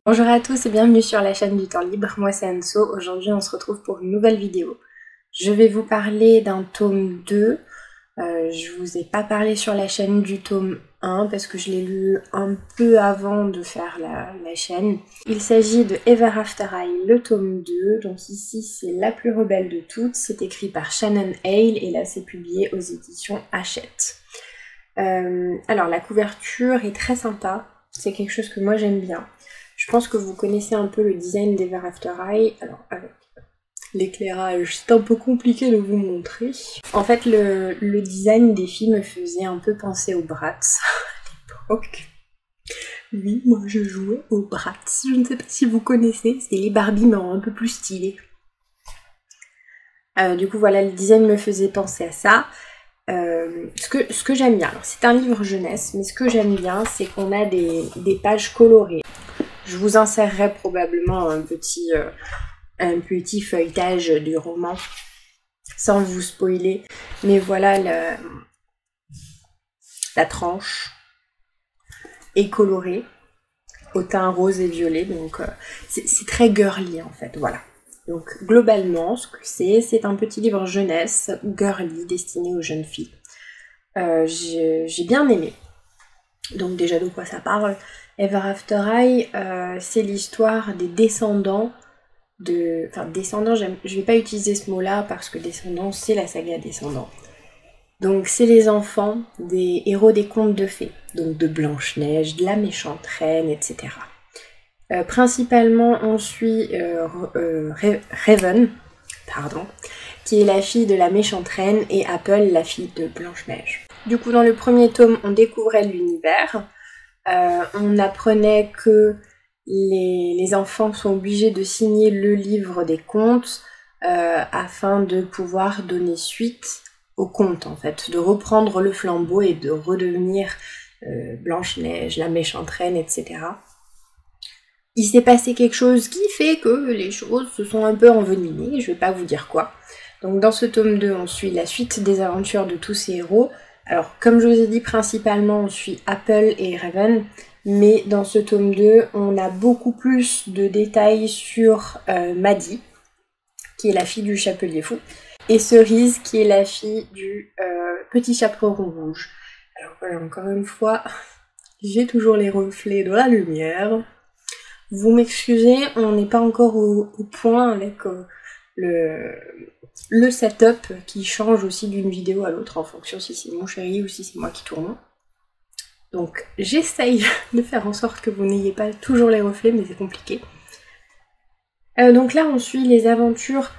Bonjour à tous et bienvenue sur la chaîne du temps libre, moi c'est Anso. Aujourd'hui on se retrouve pour une nouvelle vidéo. Je vais vous parler d'un tome 2. Je vous ai pas parlé sur la chaîne du tome 1 parce que je l'ai lu un peu avant de faire la chaîne. Il s'agit de Ever After High, le tome 2. Donc ici c'est la plus rebelle de toutes. C'est écrit par Shannon Hale et là c'est publié aux éditions Hachette. Alors la couverture est très sympa. C'est quelque chose que moi j'aime bien. Je pense que vous connaissez un peu le design d'Ever After High. Alors avec l'éclairage, c'est un peu compliqué de vous montrer. En fait, le design des filles me faisait un peu penser aux Bratz à l'époque. Oui, moi je jouais aux Bratz. Je ne sais pas si vous connaissez, c'est les Barbie mais un peu plus stylées. Du coup voilà, le design me faisait penser à ça. Ce que j'aime bien, alors c'est un livre jeunesse, mais ce que j'aime bien, c'est qu'on a des pages colorées. Je vous insérerai probablement un petit feuilletage du roman, sans vous spoiler. Mais voilà, la tranche est colorée, au teint rose et violet, donc c'est très girly en fait, voilà. Donc globalement, ce que c'est un petit livre jeunesse, girly, destiné aux jeunes filles. J'ai bien aimé. Donc déjà de quoi ça parle? Ever After High, c'est l'histoire des descendants de... Enfin, descendants, je vais pas utiliser ce mot-là parce que descendants, c'est la saga Descendants. Donc c'est les enfants des héros des contes de fées, donc de Blanche-Neige, de la méchante reine, etc. Principalement, on suit Raven, pardon, qui est la fille de la méchante reine, et Apple, la fille de Blanche-Neige. Du coup, dans le premier tome, on découvrait l'univers. On apprenait que les enfants sont obligés de signer le livre des contes afin de pouvoir donner suite aux contes, en fait, de reprendre le flambeau et de redevenir Blanche-Neige, la méchante reine, etc. Il s'est passé quelque chose qui fait que les choses se sont un peu envenimées, je vais pas vous dire quoi. Donc dans ce tome 2, on suit la suite des aventures de tous ces héros. Alors, comme je vous ai dit, principalement, on suit Apple et Raven, mais dans ce tome 2, on a beaucoup plus de détails sur Maddie, qui est la fille du chapelier fou, et Cerise, qui est la fille du petit chaperon rouge. Alors voilà, encore une fois, j'ai toujours les reflets de la lumière. Vous m'excusez, on n'est pas encore au point avec le setup qui change aussi d'une vidéo à l'autre en fonction si c'est mon chéri ou si c'est moi qui tourne. Donc j'essaye de faire en sorte que vous n'ayez pas toujours les reflets, mais c'est compliqué. Donc là on suit les aventures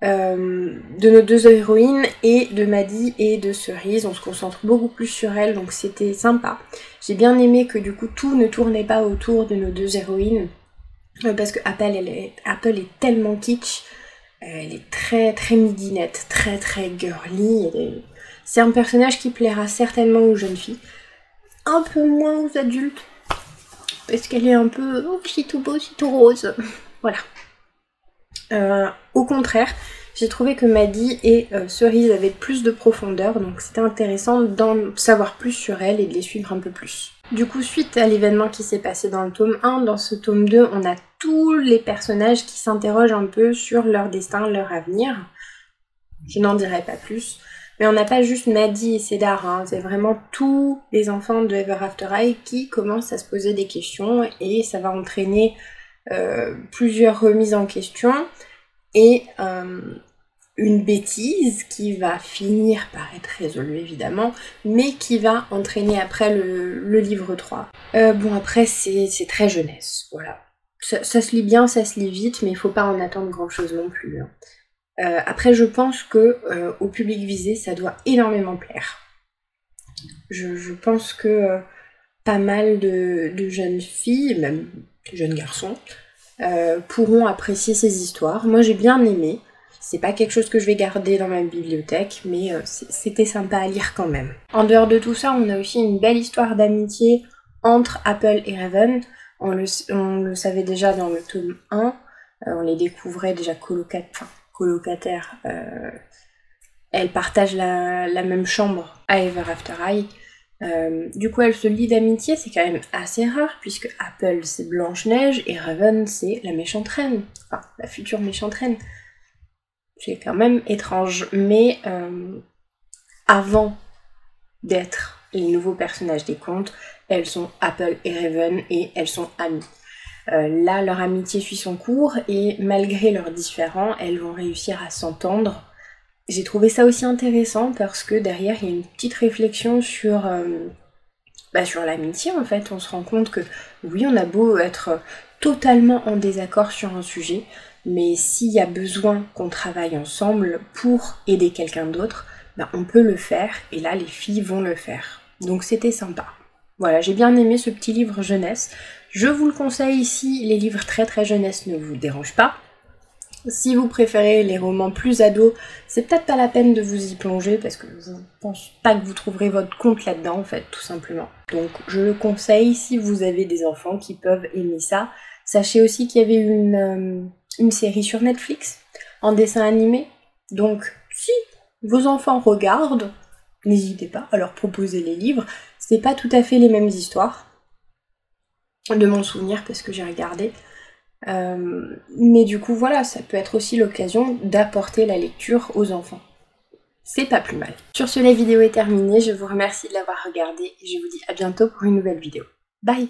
de nos deux héroïnes et de Maddie et de Cerise. On se concentre beaucoup plus sur elles, donc c'était sympa. J'ai bien aimé que du coup tout ne tournait pas autour de nos deux héroïnes, parce que Apple est tellement kitsch. Elle est très très midinette, très très girly. C'est un personnage qui plaira certainement aux jeunes filles, un peu moins aux adultes, parce qu'elle est un peu oh, c'est tout beau, c'est tout rose. Voilà. Au contraire, j'ai trouvé que Maddie et Cerise avaient plus de profondeur, donc c'était intéressant d'en savoir plus sur elles et de les suivre un peu plus. Du coup, suite à l'événement qui s'est passé dans le tome 1, dans ce tome 2, on a tous les personnages qui s'interrogent un peu sur leur destin, leur avenir. Je n'en dirai pas plus. Mais on n'a pas juste Maddie et Cédar, hein, c'est vraiment tous les enfants de Ever After High qui commencent à se poser des questions et ça va entraîner plusieurs remises en question et une bêtise qui va finir par être résolue évidemment, mais qui va entraîner après le livre 3. Bon après c'est très jeunesse, voilà. Ça se lit bien, ça se lit vite, mais il faut pas en attendre grand chose non plus. Hein. Après je pense que au public visé ça doit énormément plaire. Je pense que pas mal de jeunes filles, même de jeunes garçons, pourront apprécier ces histoires. Moi j'ai bien aimé. C'est pas quelque chose que je vais garder dans ma bibliothèque, mais c'était sympa à lire quand même. En dehors de tout ça, on a aussi une belle histoire d'amitié entre Apple et Raven. On le savait déjà dans le tome 1, on les découvrait déjà colocataires. Elles partagent la même chambre à Ever After High. Du coup, elle se lient d'amitié, c'est quand même assez rare, puisque Apple c'est Blanche-Neige et Raven c'est la méchante reine, enfin la future méchante reine. C'est quand même étrange, mais avant d'être les nouveaux personnages des contes, elles sont Apple et Raven et elles sont amies. Là, leur amitié suit son cours et malgré leurs différends, elles vont réussir à s'entendre. J'ai trouvé ça aussi intéressant parce que derrière, il y a une petite réflexion sur l'amitié en fait. On se rend compte que oui, on a beau être totalement en désaccord sur un sujet, mais s'il y a besoin qu'on travaille ensemble pour aider quelqu'un d'autre, on peut le faire et là, les filles vont le faire. Donc c'était sympa. Voilà, j'ai bien aimé ce petit livre jeunesse. Je vous le conseille si les livres très très jeunesse ne vous dérangent pas. Si vous préférez les romans plus ados, c'est peut-être pas la peine de vous y plonger parce que je pense pas que vous trouverez votre compte là-dedans en fait, tout simplement. Donc je le conseille si vous avez des enfants qui peuvent aimer ça. Sachez aussi qu'il y avait une série sur Netflix en dessin animé. Donc si vos enfants regardent, n'hésitez pas à leur proposer les livres. C'est pas tout à fait les mêmes histoires, de mon souvenir parce que j'ai regardé. Mais du coup voilà, ça peut être aussi l'occasion d'apporter la lecture aux enfants. C'est pas plus mal. Sur ce, la vidéo est terminée, je vous remercie de l'avoir regardée et je vous dis à bientôt pour une nouvelle vidéo. Bye!